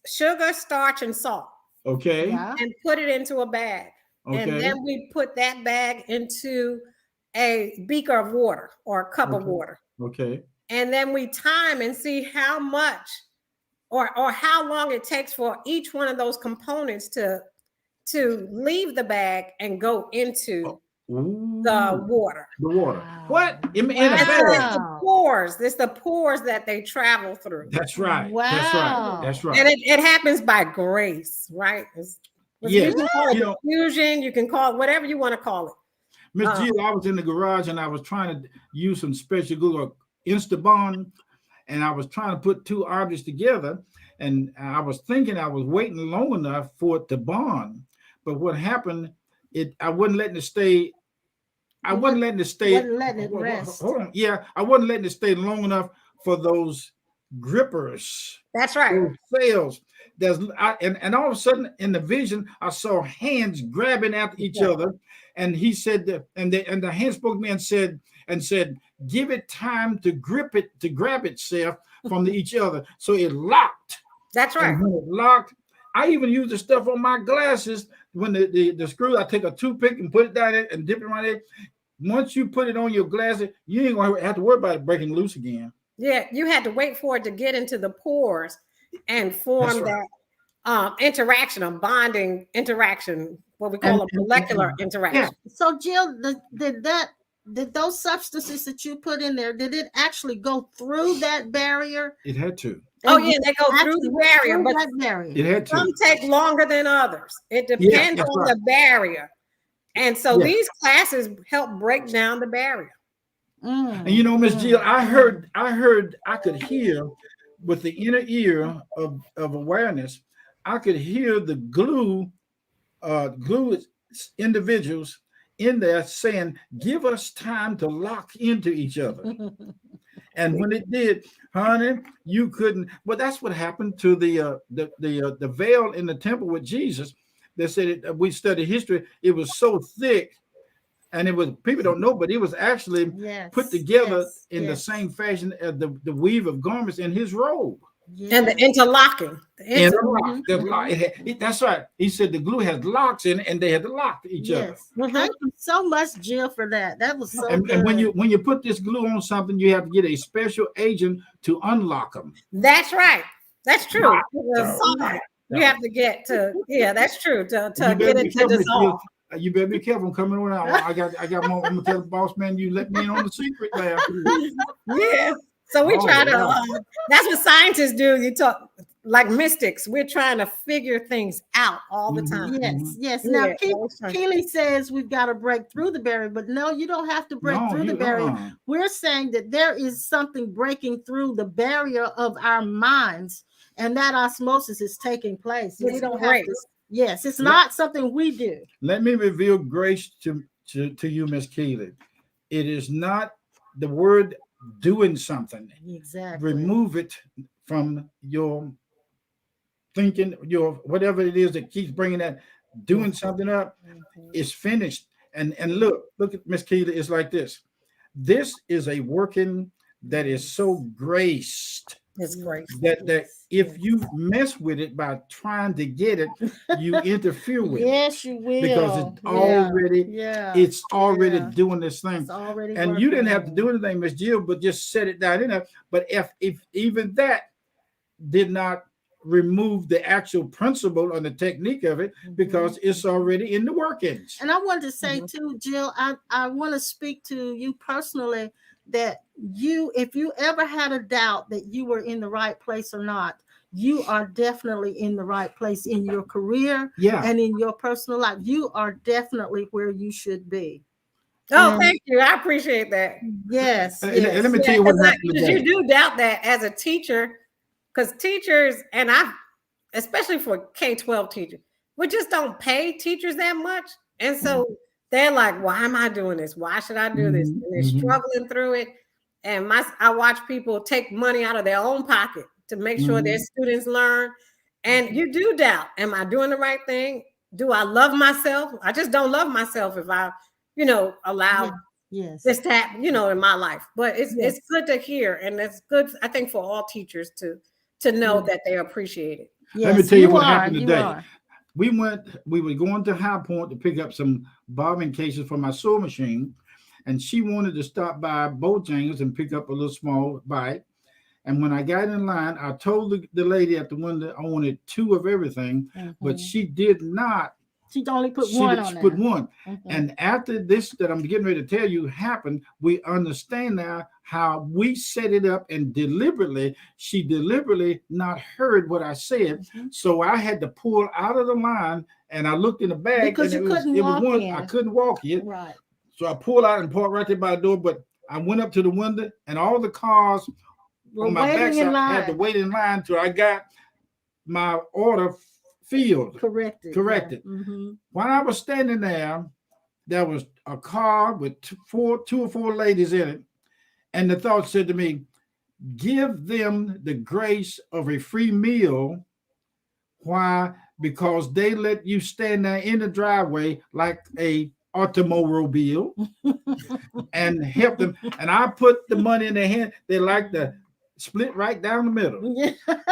Speaker 3: sugar, starch, and salt.
Speaker 2: Okay.
Speaker 1: Yeah.
Speaker 3: And put it into a bag.
Speaker 2: Okay.
Speaker 3: And then we put that bag into a beaker of water or a cup of water.
Speaker 2: Okay.
Speaker 3: And then we time and see how much or how long it takes for each one of those components to leave the bag and go into the water.
Speaker 2: The water.
Speaker 1: Wow.
Speaker 2: What? In a
Speaker 3: And so
Speaker 2: bag.
Speaker 3: it's the pores. It's the pores that they travel through.
Speaker 2: That's right.
Speaker 1: Wow.
Speaker 2: That's right. That's right.
Speaker 3: And it happens by grace, right?
Speaker 2: Yes.
Speaker 3: You can call it
Speaker 2: You know,
Speaker 3: diffusion. You can call it whatever you want to call it.
Speaker 2: Miss Jill, I was in the garage and I was trying to use some special glue or Instabond, and I was trying to put two objects together, and I was thinking I was waiting long enough for it to bond. But what happened, I wasn't letting it stay. I wasn't letting it stay.
Speaker 1: Wasn't letting it rest.
Speaker 2: Hold on. Yeah, I wasn't letting it stay long enough for those grippers.
Speaker 3: That's right.
Speaker 2: Those cells. And all of a sudden in the vision, I saw hands grabbing after each other. And he said that, and the hand spoke to me and said, give it time to grab itself from each other. So it locked.
Speaker 3: That's right.
Speaker 2: And when it locked, I even used the stuff on my glasses. When the screw, I take a toothpick and put it down there and dip it right there. Once you put it on your glasses, you ain't gonna have to worry about it breaking loose again.
Speaker 3: Yeah, you had to wait for it to get into the pores and form that interaction, a bonding interaction, what we call a molecular interaction.
Speaker 1: Yeah. So Jill, did those substances that you put in there, did it actually go through that barrier?
Speaker 2: It had to.
Speaker 3: Oh yeah, they go through the barrier, but
Speaker 2: it had to.
Speaker 3: Some take longer than others. It depends on the barrier. And so these classes help break down the barrier.
Speaker 2: And you know, Miss Jill, I could hear with the inner ear of awareness, I could hear the glue individuals in there saying, give us time to lock into each other. And when it did, honey, you couldn't. Well, that's what happened to the veil in the temple with Jesus. They said we studied history. It was so thick, and it was, people don't know, but it was actually put together in the same fashion as the weave of garments in his robe.
Speaker 3: And the interlocking.
Speaker 2: That's right. He said the glue has locks in it, and they had to lock each other.
Speaker 1: Thank you so much, Jill, for that. That was so good.
Speaker 2: And when you put this glue on something, you have to get a special agent to unlock them.
Speaker 3: That's right. That's true.
Speaker 2: You
Speaker 3: have to get to, that's true, to get it to dissolve.
Speaker 2: You better be careful coming around. I got more. I'm gonna tell the boss man you let me in on the secret there.
Speaker 3: Yeah. So we try to. That's what scientists do. You talk like mystics. We're trying to figure things out all the time.
Speaker 1: Yes. Now, Keely says we've got to break through the barrier, but no, you don't have to break through the barrier. We're saying that there is something breaking through the barrier of our minds, and that osmosis is taking place. We don't have to. Yes, it's not something we do.
Speaker 2: Let me reveal grace to you, Miss Keely. It is not the word doing something.
Speaker 1: Exactly.
Speaker 2: Remove it from your thinking, your whatever it is that keeps bringing that doing something up. It's finished. And look at Miss Keely. It's like this. This is a working that is so graced.
Speaker 3: It's great.
Speaker 2: That if you mess with it by trying to get it, you interfere with it.
Speaker 1: Yes, you will.
Speaker 2: Because it's already doing this thing.
Speaker 1: It's already
Speaker 2: And you didn't have to
Speaker 1: working.
Speaker 2: do anything, Miss Jill, but just set it down in there. But if even that did not remove the actual principle or the technique of it, because it's already in the workings.
Speaker 1: And I wanted to say too, Jill, I want to speak to you personally that if you ever had a doubt that you were in the right place or not, you are definitely in the right place in your career and in your personal life. You are definitely where you should be.
Speaker 3: Oh, thank you. I appreciate that.
Speaker 1: Yes.
Speaker 2: And let me tell you what happened today.
Speaker 3: You do doubt that as a teacher, because teachers, and especially for K-12 teachers, we just don't pay teachers that much. And so they're like, why am I doing this? Why should I do this? And they're struggling through it. And I watch people take money out of their own pocket to make sure their students learn. And you do doubt, am I doing the right thing? Do I love myself? I just don't love myself if I, allow this to happen, in my life. But it's good to hear. And it's good, I think, for all teachers to know that they appreciate it.
Speaker 2: Let me tell you what happened today. We were going to High Point to pick up some bobbin cases for my sewing machine, and she wanted to stop by Bojangles and pick up a little small bite. And when I got in line, I told the lady at the window I wanted 2 of everything, but she did not.
Speaker 1: She only put one on there.
Speaker 2: Put one. And after this that I'm getting ready to tell you happened, we understand now how we set it up, and she deliberately not heard what I said. So I had to pull out of the line, and I looked in the bag
Speaker 1: because
Speaker 2: and
Speaker 1: you couldn't walk in.
Speaker 2: I couldn't walk in.
Speaker 1: Right.
Speaker 2: So I pulled out and parked right there by the door, but I went up to the window, and all the cars on my backside had to wait in line till I got my order corrected.
Speaker 1: Yeah.
Speaker 2: When I was standing there was a car with 2 or 4 ladies in it, and the thought said to me, give them the grace of a free meal. Why? Because they let you stand there in the driveway like a automobile and help them. And I put the money in their hand. They like to split right down the middle.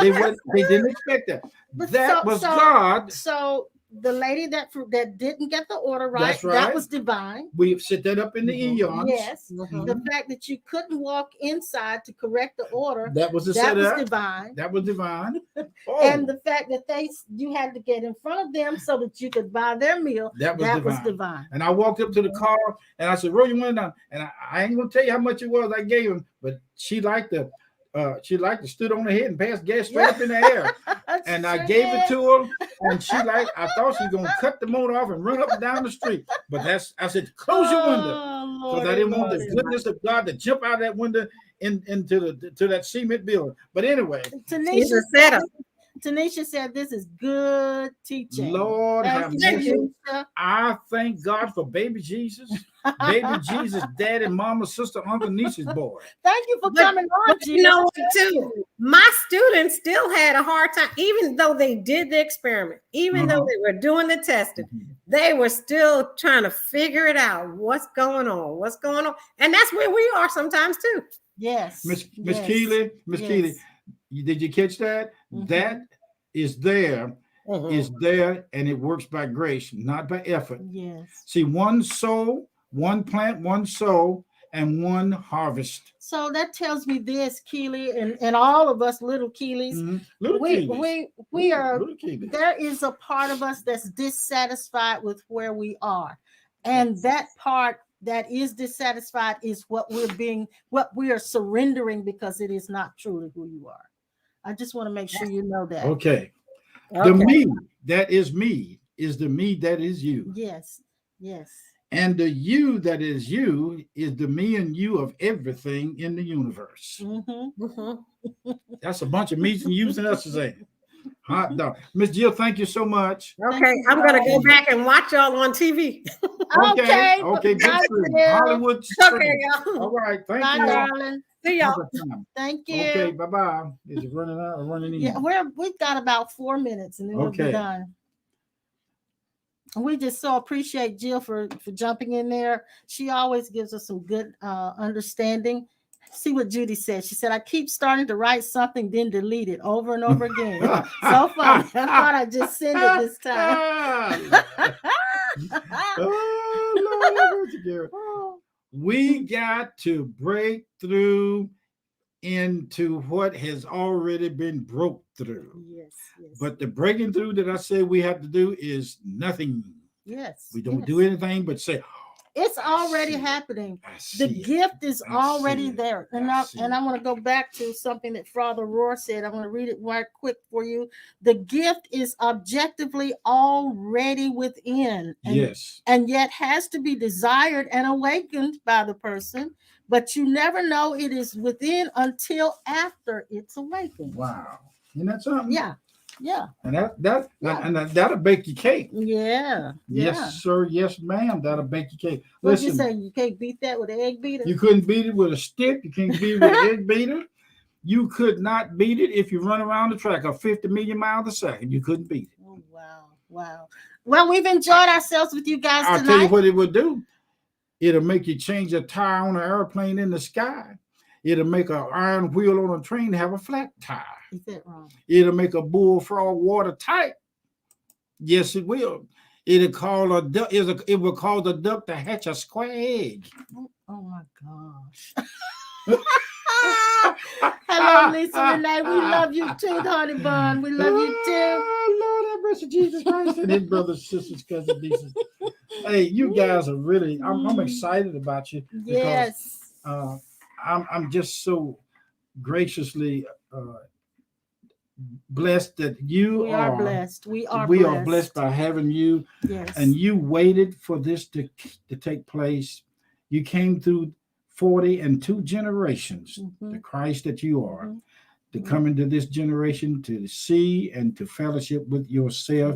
Speaker 2: They didn't expect that. That was God.
Speaker 1: So the lady that didn't get the order right,
Speaker 2: that's right,
Speaker 1: that was divine.
Speaker 2: We set that up in the eons.
Speaker 1: Yes. The fact that you couldn't walk inside to correct the order,
Speaker 2: that was
Speaker 1: divine.
Speaker 2: That was divine.
Speaker 1: And the fact that you had to get in front of them so that you could buy their meal, that was divine.
Speaker 2: And I walked up to the car and I said, roll your window down. And I ain't gonna tell you how much it was I gave him, but she liked to stood on her head and passed gas straight up in the air. And I gave it to her, and I thought she was gonna cut the motor off and run up and down the street. But I said, close your window, because I didn't want the goodness of God to jump out of that window into that cement building. But anyway,
Speaker 1: Tanisha said, this is good teaching.
Speaker 2: Lord have mercy. I thank God for baby Jesus. Baby Jesus, daddy, mama, sister, uncle, niece's boy.
Speaker 1: Thank you for coming on, Jesus.
Speaker 3: You know what, too? My students still had a hard time, even though they did the experiment, even though they were doing the testing, they were still trying to figure it out. What's going on? And that's where we are sometimes, too.
Speaker 1: Yes.
Speaker 2: Miss Keeley, did you catch that? That is there. Is there, and it works by grace, not by effort.
Speaker 1: Yes.
Speaker 2: See, one soul, one plant, one soul, and one harvest.
Speaker 1: So that tells me this, Keeley, and all of us little Keeleys, we are. There is a part of us that's dissatisfied with where we are, and that part that is dissatisfied is what we are surrendering, because it is not truly who you are. I just want to make sure you know that.
Speaker 2: Okay. The me that is me is the me that is you.
Speaker 1: Yes.
Speaker 2: And the you that is you is the me and you of everything in the universe. That's a bunch of me's and you's and us saying. Hot dog. Miss Jill, thank you so much.
Speaker 3: Okay, I'm going to go back and watch y'all on TV.
Speaker 2: Okay. Good Hollywood.
Speaker 3: Okay, y'all.
Speaker 2: All right, thank
Speaker 1: Bye,
Speaker 2: you.
Speaker 1: darling.
Speaker 3: See y'all.
Speaker 1: Thank you.
Speaker 2: Okay, bye-bye. Is it running out or running in?
Speaker 1: Yeah, we've got about 4 minutes and then we'll be done. We just so appreciate Jill for jumping in there. She always gives us some good understanding. See what Judy said. She said, I keep starting to write something, then delete it over and over again. So funny. I thought I'd just send it this time.
Speaker 2: Oh, Lord, we got to break through into what has already been broke through.
Speaker 1: Yes, yes.
Speaker 2: But the breaking through that I said we have to do is nothing.
Speaker 1: Yes.
Speaker 2: We don't do anything but say,
Speaker 1: it's already happening. The gift is already there. And I want to go back to something that Father Rohr said. I'm going to read it right quick for you. The gift is objectively already within. And yet has to be desired and awakened by the person. But you never know it is within until after it's awakened.
Speaker 2: Wow. Isn't that something?
Speaker 1: Yeah. Yeah.
Speaker 2: And that'll bake your cake.
Speaker 1: Yeah.
Speaker 2: Yes, sir. Yes, ma'am. That'll bake your cake.
Speaker 1: What you say? You can't beat that with an egg beater?
Speaker 2: You couldn't beat it with a stick. You can't beat it with an egg beater. You could not beat it if you run around the track at 50 million miles a second. You couldn't beat it.
Speaker 1: Oh, wow. Wow. Well, we've enjoyed ourselves with you guys tonight.
Speaker 2: I'll tell you what it would do. It'll make you change a tire on an airplane in the sky. It'll make an iron wheel on a train have a flat tire.
Speaker 1: Is that wrong?
Speaker 2: It'll make a bullfrog watertight. Yes, it will. It'll call a duck. It will cause a duck to hatch a square egg.
Speaker 1: Oh my gosh. Hello, Lisa Renee. We love you too, honey bun. We love you too.
Speaker 2: Oh, Lord have mercy, Jesus Christ, and his brothers, sisters, cousins, nieces. Hey, you guys are really. I'm excited about you.
Speaker 1: Yes.
Speaker 2: I'm just so graciously blessed that we are blessed.
Speaker 1: We are
Speaker 2: blessed by having you.
Speaker 1: Yes.
Speaker 2: And you waited for this to take place. You came through 40 and 2 generations, the Christ that you are, to come into this generation to see and to fellowship with yourself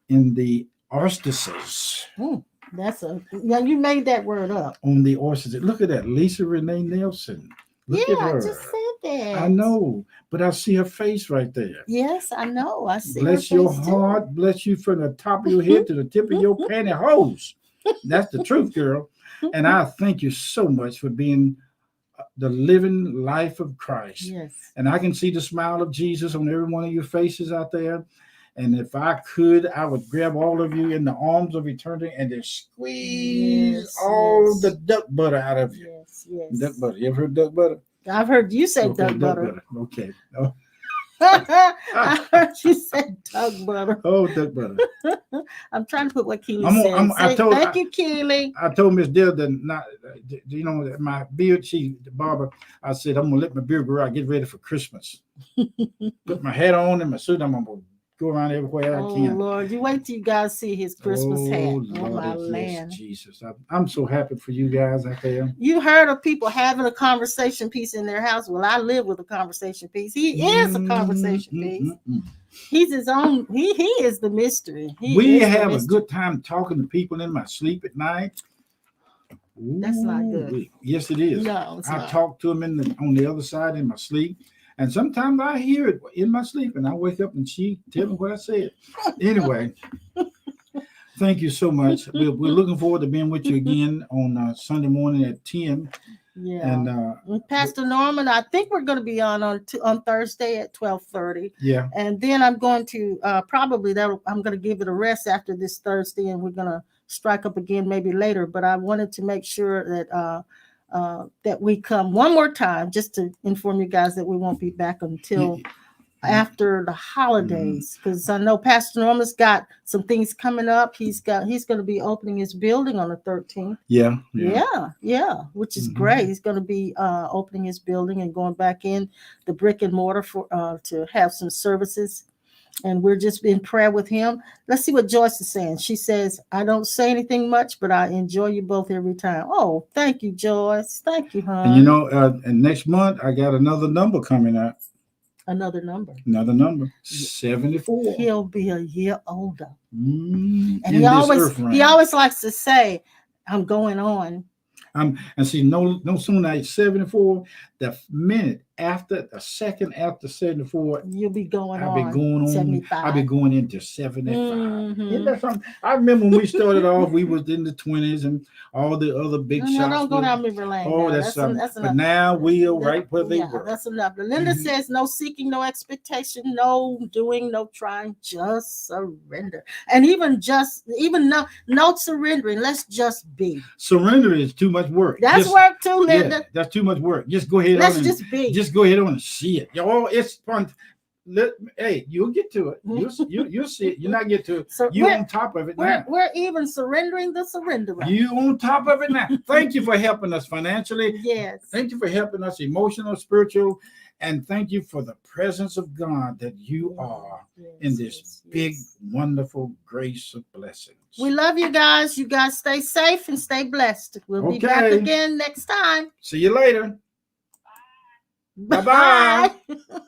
Speaker 2: in the orsthasis.
Speaker 1: You made that word up.
Speaker 2: On the orsthasis. Look at that, Lisa Renee Nelson. Look at her.
Speaker 1: I just said that.
Speaker 2: I know, but I see her face right there.
Speaker 1: Yes, I know. I see.
Speaker 2: Bless your heart. Too. Bless you from the top of your head to the tip of your pantyhose. That's the truth, girl. And I thank you so much for being the living life of Christ.
Speaker 1: Yes.
Speaker 2: And I can see the smile of Jesus on every one of your faces out there. And if I could, I would grab all of you in the arms of eternity and just squeeze all the duck butter out of you.
Speaker 1: Yes, yes.
Speaker 2: Duck butter. You ever heard duck butter?
Speaker 1: I've heard you say duck butter.
Speaker 2: Okay. Oh.
Speaker 1: I heard you say duck butter.
Speaker 2: Oh, duck butter.
Speaker 1: I'm trying to put what Keely said. Thank you, Keely.
Speaker 2: I told Miss Dill that my beard, the barber, I said, I'm going to let my beard grow out, get ready for Christmas. Put my hat on and my suit. I'm going to go around everywhere I can.
Speaker 1: Oh, Lord. You wait till you guys see his Christmas hat. Oh, my land.
Speaker 2: Jesus. I'm so happy for you guys out there.
Speaker 1: You heard of people having a conversation piece in their house. Well, I live with a conversation piece. He is a conversation piece. He's his own. He is the mystery.
Speaker 2: We have a good time talking to people in my sleep at night.
Speaker 1: That's not good.
Speaker 2: Yes, it is.
Speaker 1: No,
Speaker 2: I talk to them on the other side in my sleep. And sometimes I hear it in my sleep and I wake up and she tell me what I said. Anyway, thank you so much. We're looking forward to being with you again on Sunday morning at 10.
Speaker 1: Yeah.
Speaker 2: And
Speaker 1: Pastor Norman, I think we're going to be on Thursday at 12:30.
Speaker 2: Yeah.
Speaker 1: And then I'm going to I'm going to give it a rest after this Thursday, and we're going to strike up again maybe later. But I wanted to make sure that that we come one more time just to inform you guys that we won't be back until after the holidays, because I know Pastor Norman's got some things coming up. He's going to be opening his building on the 13th. Yeah, which is great. He's going to be opening his building and going back in the brick and mortar for to have some services. And we're just in prayer with him. Let's see what Joyce is saying. She says, I don't say anything much, but I enjoy you both every time. Oh, thank you, Joyce. Thank you, hon.
Speaker 2: And and next month, I got another number coming out.
Speaker 1: Another number.
Speaker 2: 74.
Speaker 1: He'll be a year older.
Speaker 2: And
Speaker 1: he always likes to say, I'm going on.
Speaker 2: And see, no sooner at 74, the second after 74,
Speaker 1: You'll be going
Speaker 2: I'll be
Speaker 1: on
Speaker 2: going on.
Speaker 1: 75.
Speaker 2: I'll be going into 75.
Speaker 1: Mhm.
Speaker 2: Isn't that something? I remember when we started off, we was in the 20s and all the other big
Speaker 1: No,
Speaker 2: shots.
Speaker 1: don't go down memory lane.
Speaker 2: Oh,
Speaker 1: now.
Speaker 2: that's something.
Speaker 1: That's
Speaker 2: But
Speaker 1: enough.
Speaker 2: now we are right where they
Speaker 1: Yeah,
Speaker 2: were.
Speaker 1: that's enough. Linda
Speaker 2: Mhm.
Speaker 1: says no seeking, no expectation, no doing, no trying, just surrender. And even no surrendering. Let's just be.
Speaker 2: Surrender is too much work.
Speaker 1: That's work too, Linda.
Speaker 2: Yeah, that's too much work. Just go ahead
Speaker 1: Let's
Speaker 2: on
Speaker 1: just be.
Speaker 2: just go ahead on and see it. Y'all, it's fun. Hey, you'll get to it. You'll see it. You're not get to it.
Speaker 1: So
Speaker 2: You on top of it now.
Speaker 1: We're even surrendering the surrenderer.
Speaker 2: You on top of it now. Thank you for helping us financially.
Speaker 1: Yes.
Speaker 2: Thank you for helping us emotional, spiritual, and thank you for the presence of God that you are in this big, wonderful grace of blessings.
Speaker 1: We love you guys. You guys stay safe and stay blessed. We'll be back again next time.
Speaker 2: See you later. Bye-bye.
Speaker 1: Bye.